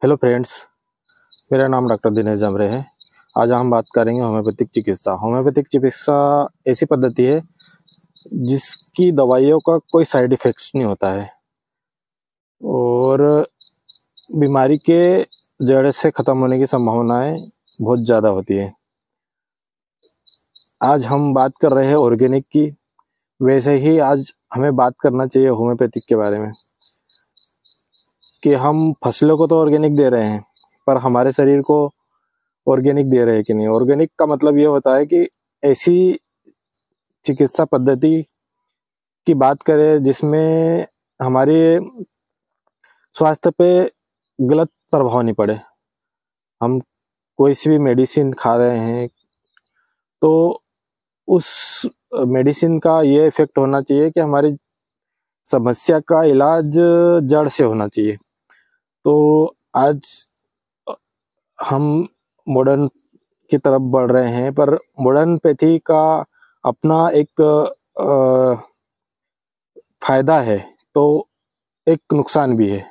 Hello friends, मेरा नाम doctor Dinesh जमरे है। आज हम बात करेंगे होम्योपैथिक चिकित्सा। होम्योपैथिक चिकित्सा ऐसी पद्धति है जिसकी दवाइयों का कोई साइड इफेक्ट्स नहीं होता है और बीमारी के जड़ से ख़त्म होने की संभावनाएं बहुत ज़्यादा होती है। आज हम बात कर रहे हैं ऑर्गेनिक की, वैसे ही आज हमें बात करना चाहिए होम्योपैथिक के बारे में कि हम फसलों को तो ऑर्गेनिक दे रहे हैं पर हमारे शरीर को ऑर्गेनिक दे रहे हैं कि नहीं। ऑर्गेनिक का मतलब ये होता है कि ऐसी चिकित्सा पद्धति की बात करें जिसमें हमारे स्वास्थ्य पे गलत प्रभाव नहीं पड़े। हम कोई सी भी मेडिसिन खा रहे हैं तो उस मेडिसिन का ये इफेक्ट होना चाहिए कि हमारी समस्या का इलाज जड़ से होना चाहिए। तो आज हम मॉडर्न की तरफ बढ़ रहे हैं, पर मॉडर्न पैथी का अपना एक फायदा है तो एक नुकसान भी है,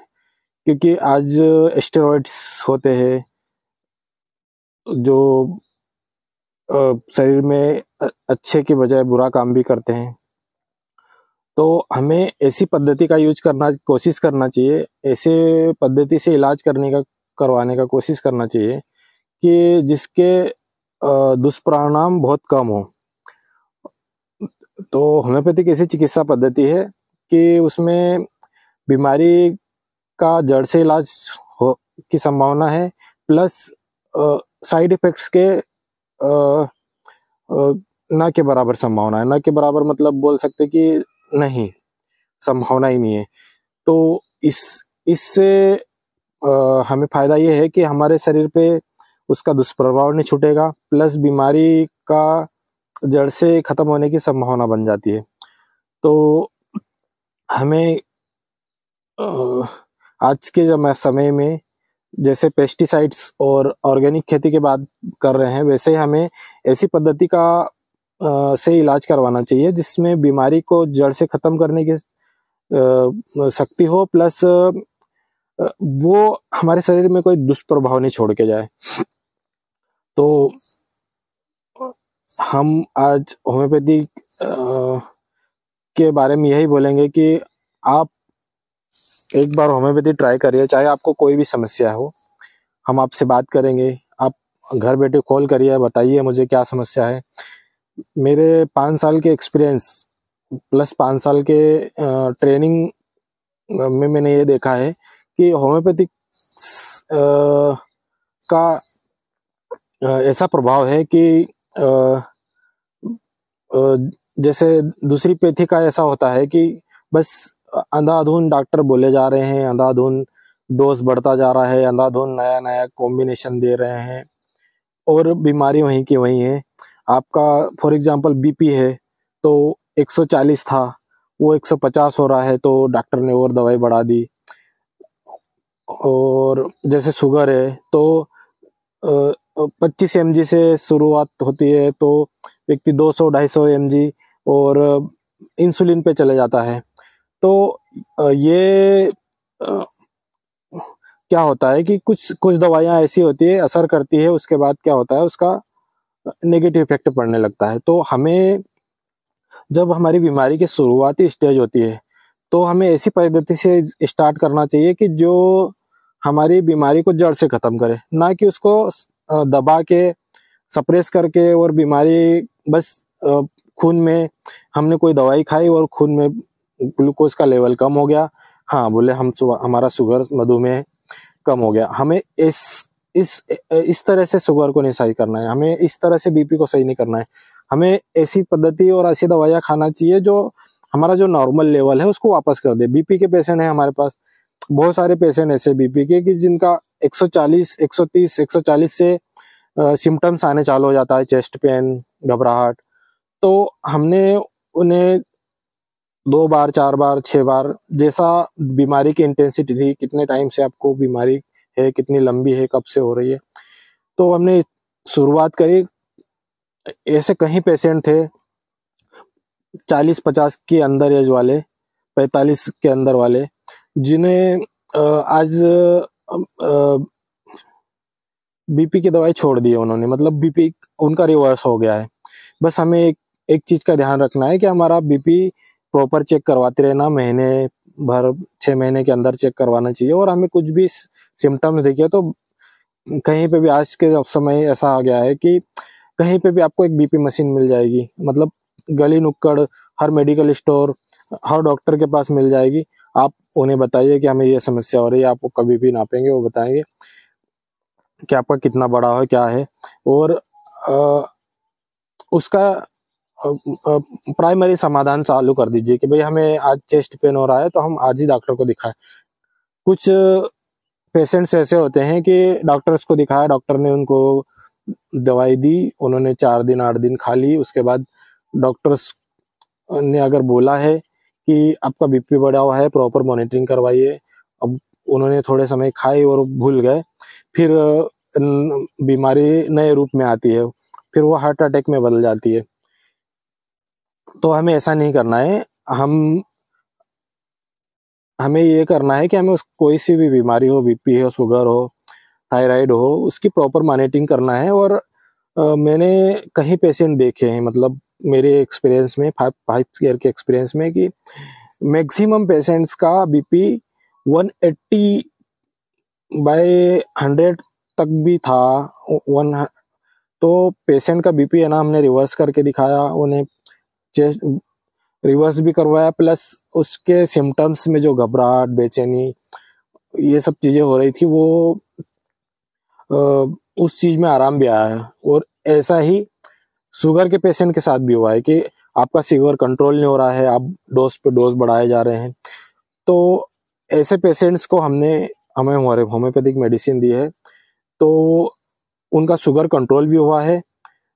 क्योंकि आज स्टेरॉइड्स होते हैं जो शरीर में अच्छे के बजाय बुरा काम भी करते हैं। तो हमें ऐसी पद्धति का यूज करना कोशिश करना चाहिए, ऐसे पद्धति से इलाज करवाने का कोशिश करना चाहिए कि जिसके दुष्परिणाम बहुत कम हो। तो होम्योपैथिक ऐसी चिकित्सा पद्धति है कि उसमें बीमारी का जड़ से इलाज हो की संभावना है, प्लस साइड इफेक्ट्स के ना के बराबर संभावना है। ना के बराबर मतलब बोल सकते कि नहीं, संभावना ही नहीं है। तो इससे हमें फायदा ये है कि हमारे शरीर पे उसका दुष्प्रभाव नहीं छूटेगा, प्लस बीमारी का जड़ से खत्म होने की संभावना बन जाती है। तो हमें आज के समय में जैसे पेस्टिसाइड्स और ऑर्गेनिक खेती की बात कर रहे हैं, वैसे ही हमें ऐसी पद्धति का से इलाज करवाना चाहिए जिसमें बीमारी को जड़ से खत्म करने की शक्ति हो, प्लस वो हमारे शरीर में कोई दुष्प्रभाव नहीं छोड़ के जाए। तो हम आज होम्योपैथी के बारे में यही बोलेंगे कि आप एक बार होम्योपैथी ट्राई करिए, चाहे आपको कोई भी समस्या हो। हम आपसे बात करेंगे, आप घर बैठे कॉल करिए, बताइए मुझे क्या समस्या है। मेरे 5 साल के एक्सपीरियंस प्लस 5 साल के ट्रेनिंग में मैंने ये देखा है कि होम्योपैथिक का ऐसा प्रभाव है कि जैसे दूसरी पैथी का ऐसा होता है कि बस अंधाधुन डॉक्टर बोले जा रहे हैं, अंधाधुन डोज बढ़ता जा रहा है, अंधाधुन नया नया कॉम्बिनेशन दे रहे हैं और बीमारी वहीं की वहीं है। आपका फॉर एग्जांपल बीपी है तो 140 था, वो 150 हो रहा है तो डॉक्टर ने और दवाई बढ़ा दी। और जैसे शुगर है तो 25 mg से शुरुआत होती है तो व्यक्ति 200-250 mg और इंसुलिन पे चले जाता है। तो ये क्या होता है कि कुछ कुछ दवाइयां ऐसी होती है, असर करती है, उसके बाद क्या होता है उसका नेगेटिव इफेक्ट पड़ने लगता है। तो हमें जब हमारी बीमारी की शुरुआती स्टेज होती है तो हमें ऐसी पद्धति से स्टार्ट करना चाहिए कि जो हमारी बीमारी को जड़ से खत्म करे, ना कि उसको दबा के सप्रेस करके और बीमारी बस खून में हमने कोई दवाई खाई और खून में ग्लूकोज का लेवल कम हो गया, हाँ बोले हम हमारा शुगर मधुमेह कम हो गया। हमें इस तरह से शुगर को नहीं सही करना है, हमें इस तरह से बीपी को सही नहीं करना है। हमें ऐसी पद्धति और ऐसी दवाइयां खाना चाहिए जो हमारा जो नॉर्मल लेवल है उसको वापस कर दे। बीपी के पेशेंट है हमारे पास, बहुत सारे पेशेंट ऐसे बीपी के कि जिनका 140, 130, 140 से सिम्टम्स आने चालू हो जाता है, चेस्ट पेन, घबराहट। तो हमने उन्हें 2 बार, 4 बार, 6 बार, जैसा बीमारी की इंटेंसिटी थी, कितने टाइम से आपको बीमारी है, कितनी लंबी है, कब से हो रही है, तो हमने शुरुआत करी। ऐसे कहीं पेशेंट थे 40-50 के अंदर एज वाले, 45 के अंदर वाले, जिन्हें आज बीपी की दवाई छोड़ दी है उन्होंने, मतलब बीपी उनका रिवर्स हो गया है। बस हमें एक चीज का ध्यान रखना है कि हमारा बीपी प्रॉपर चेक करवाते रहना, महीने भर 6 महीने के अंदर चेक करवाना चाहिए। और हमें कुछ भी सिम्टम्स दिखे तो कहीं पे भी, आज के समय ऐसा आ गया है कि कहीं पे भी आपको एक बीपी मशीन मिल जाएगी, मतलब गली नुक्कड़, हर मेडिकल स्टोर, हर डॉक्टर के पास मिल जाएगी। आप उन्हें बताइए कि हमें ये समस्या हो रही है, आपको कभी भी नापेंगे, वो बताएंगे कि आपका कितना बड़ा है, क्या है। और उसका प्राइमरी समाधान चालू कर दीजिए कि भाई हमें आज चेस्ट पेन हो रहा है तो हम आज ही डॉक्टर को दिखाएं। कुछ पेशेंट्स ऐसे होते हैं कि डॉक्टर्स को दिखाया, डॉक्टर ने उनको दवाई दी, उन्होंने 4 दिन 8 दिन खा ली, उसके बाद डॉक्टर्स ने अगर बोला है कि आपका बीपी बढ़ा हुआ है, प्रॉपर मॉनिटरिंग करवाइए, अब उन्होंने थोड़े समय खाई और भूल गए, फिर बीमारी नए रूप में आती है, फिर वो हार्ट अटैक में बदल जाती है। तो हमें ऐसा नहीं करना है। हमें ये करना है कि हमें कोई सी भी बीमारी हो, बीपी हो, शुगर हो, थायराइड हो, उसकी प्रॉपर मॉनिटरिंग करना है। और मैंने कहीं पेशेंट देखे हैं, मतलब मेरे एक्सपीरियंस में, 5 ईयर के एक्सपीरियंस में, कि मैक्सिमम पेशेंट्स का बीपी 180/100 तक भी था। वन तो पेशेंट का बीपी है ना, हमने रिवर्स करके दिखाया, उन्हें चेस्ट रिवर्स भी करवाया, प्लस उसके सिम्टम्स में जो घबराहट, बेचैनी, ये सब चीजें हो रही थी, वो उस चीज में आराम भी आया है। और ऐसा ही शुगर के पेशेंट के साथ भी हुआ है कि आपका शुगर कंट्रोल नहीं हो रहा है, आप डोज पे डोज बढ़ाए जा रहे हैं। तो ऐसे पेशेंट्स को हमें होम्योपैथिक मेडिसिन दी है, तो उनका शुगर कंट्रोल भी हुआ है।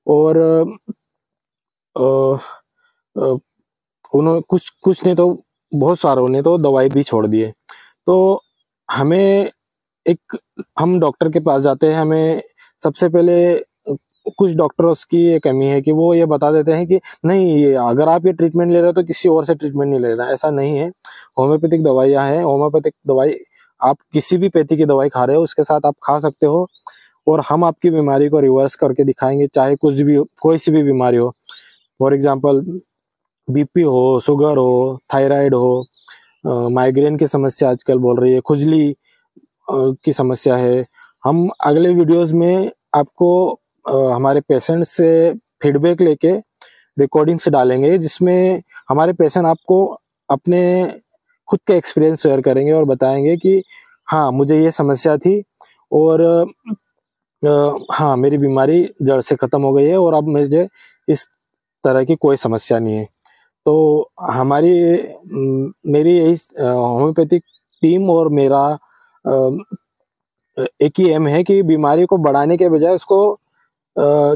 और उन्होंने कुछ ने तो, बहुत सारों ने तो दवाई भी छोड़ दी है। तो हमें हम डॉक्टर के पास जाते हैं, हमें सबसे पहले कुछ डॉक्टर्स की ये कमी है कि वो ये बता देते हैं कि नहीं, ये अगर आप ये ट्रीटमेंट ले रहे हो तो किसी और से ट्रीटमेंट नहीं ले रहा। ऐसा नहीं है। होम्योपैथिक दवाइयाँ हैं, होम्योपैथिक दवाई आप किसी भी पैथी की दवाई खा रहे हो उसके साथ आप खा सकते हो, और हम आपकी बीमारी को रिवर्स करके दिखाएंगे, चाहे कुछ भी, कोई सी भी बीमारी हो। फॉर एग्जाम्पल बीपी हो, शुगर हो, थायराइड हो, माइग्रेन की समस्या आजकल बोल रही है, खुजली की समस्या है। हम अगले वीडियोस में आपको हमारे पेशेंट से फीडबैक लेके रिकॉर्डिंग्स डालेंगे, जिसमें हमारे पेशेंट आपको अपने खुद के एक्सपीरियंस शेयर करेंगे और बताएंगे कि हाँ, मुझे ये समस्या थी, और हाँ, मेरी बीमारी जड़ से खत्म हो गई है, और अब मुझे इस तरह की कोई समस्या नहीं है। तो मेरी यही होम्योपैथिक टीम और मेरा एक ही एम है कि बीमारी को बढ़ाने के बजाय उसको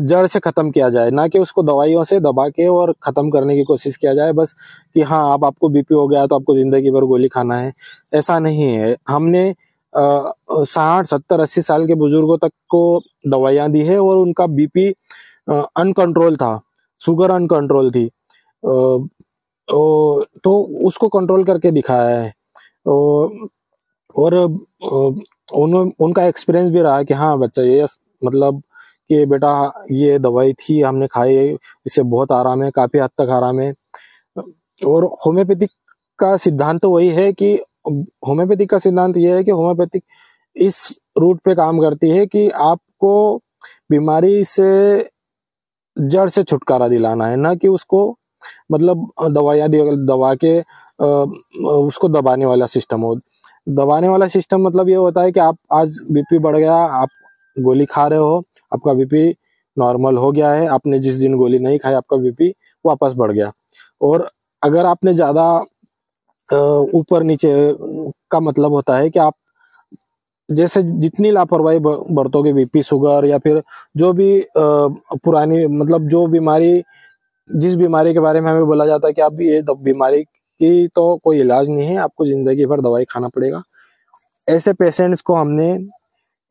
जड़ से खत्म किया जाए, ना कि उसको दवाइयों से दबा के और खत्म करने की कोशिश किया जाए, बस कि हाँ, अब आपको बीपी हो गया तो आपको जिंदगी भर गोली खाना है। ऐसा नहीं है। हमने 60, 70, 80 साल के बुजुर्गों तक को दवाइयां दी है, और उनका बीपी अनकंट्रोल था, शुगर अनकंट्रोल थी, तो उसको कंट्रोल करके दिखाया है। और उनका एक्सपीरियंस भी रहा कि हाँ बच्चा, ये मतलब कि बेटा ये दवाई थी, हमने खाई, इससे बहुत आराम है, काफी हद तक आराम है। और होम्योपैथिक का सिद्धांत तो वही है कि होम्योपैथिक का सिद्धांत ये है कि होम्योपैथिक इस रूट पे काम करती है कि आपको बीमारी से जड़ से छुटकारा दिलाना है, ना कि उसको मतलब दवा के उसको दबाने वाला सिस्टम हो। दबाने वाला सिस्टम मतलब ये होता है कि आप आज बीपी बढ़ गया, आप गोली खा रहे हो, आपका बीपी नॉर्मल हो गया है, आपने जिस दिन गोली नहीं खाई आपका बीपी वापस बढ़ गया। और अगर आपने ज्यादा ऊपर नीचे का मतलब होता है कि आप जैसे जितनी लापरवाही बरतोगे, बीपी, शुगर, या फिर जो भी पुरानी, मतलब जो बीमारी, जिस बीमारी के बारे में हमें बोला जाता है कि आप ये बीमारी की तो कोई इलाज नहीं है, आपको जिंदगी भर दवाई खाना पड़ेगा, ऐसे पेशेंट्स को हमने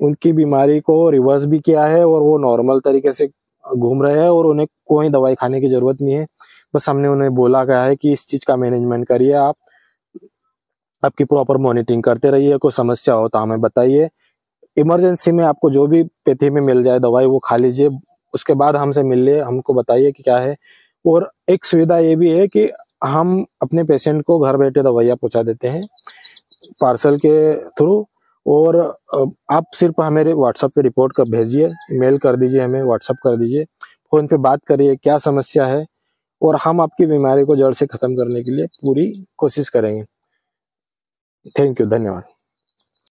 उनकी बीमारी को रिवर्स भी किया है, और वो नॉर्मल तरीके से घूम रहे हैं, और उन्हें कोई दवाई खाने की जरूरत नहीं है। बस हमने उन्हें बोला गया है कि इस चीज का मैनेजमेंट करिए, आप आपकी प्रॉपर मॉनिटरिंग करते रहिए, कोई समस्या हो तो हमें बताइए। इमरजेंसी में आपको जो भी पैथी में मिल जाए दवाई वो खा लीजिए, उसके बाद हमसे मिल लिए, हमको बताइए कि क्या है। और एक सुविधा ये भी है कि हम अपने पेशेंट को घर बैठे दवाइयाँ पहुंचा देते हैं पार्सल के थ्रू। और आप सिर्फ हमें व्हाट्सएप पे रिपोर्ट कर भेजिए, मेल कर दीजिए, हमें व्हाट्सएप कर दीजिए, फोन पे बात करिए क्या समस्या है, और हम आपकी बीमारी को जड़ से खत्म करने के लिए पूरी कोशिश करेंगे। थैंक यू, धन्यवाद।